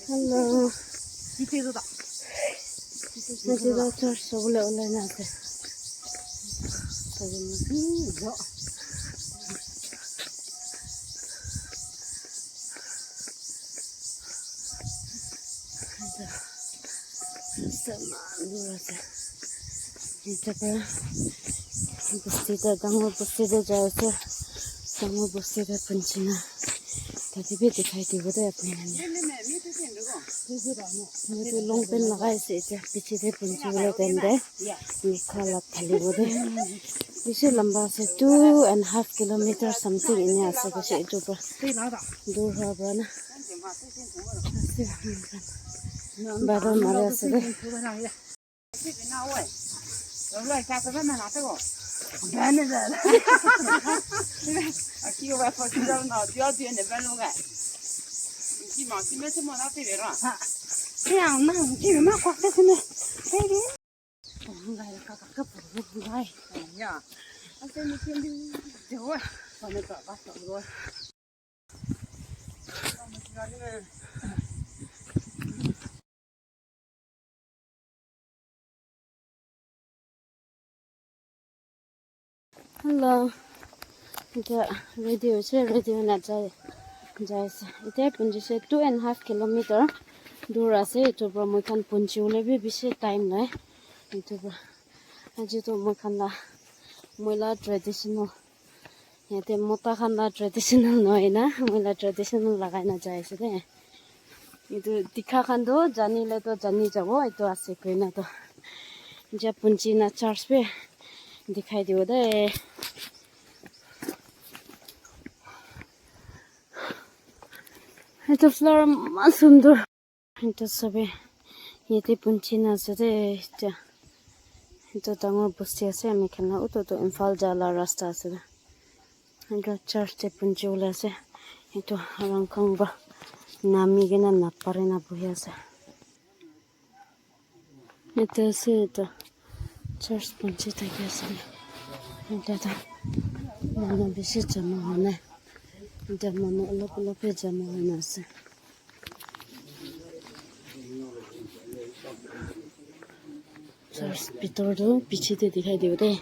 Hello. 이때도다. 여기가 저 원래 온라인한테. 너. 놀았어. 이따가 부스티다 당호 부스티다 자서 당호 부스티다 분치나 다들 ቤት दिखाई दे रहा है अपने में तो लॉन्ग पेन लगाए से पीछे से पंची वाले पेंदे निखा लग थाली बोले इसे लंबा से 2.5 किलोमीटर समथिंग इन यहाँ से कुछ इधर पर दूर है बना बारह मारे से दे Aquí yo voy a facturar una dios tiene pelo que. Y más si me se mona te verá. 그냥 나 지금 막 왔으면 되게 뭔가 이렇게 가깝고 가이 Ya. Hace mi tiempo yo cuando trabajo yo. Hello. 이제 radio ना जाए इधर पुंजी से 2.5 किलोमीटर दूर आसे तो पर मुझे पुंजी उन्हें भी बेसी टाइम नहीं तो पर आज तो मुझे ना मुला ट्रेडिशनल ये तो मोटा खाना ट्रेडिशनल नहीं ना मुला ट्रेडिशनल लगाना जाए से दे ये तो दिखा खान दो जानी ले तो जानी जाओ ये तो आसे कोई ना तो जब पुंजी ना चर्च पे दिखाई दियो दे itu flower masundor itu sabe yete punchina sade itu tangor busti ase ami khana uto to Imphal jala rasta ase itu church te punchi ula ase itu rangkhang ba nami gena napare na buhi ase itu ase itu church punchi taki ase itu ta mana bisi jama hone itu mana ulop jama hone ase church भित्र तो पीछे तो दिखाई दे रहे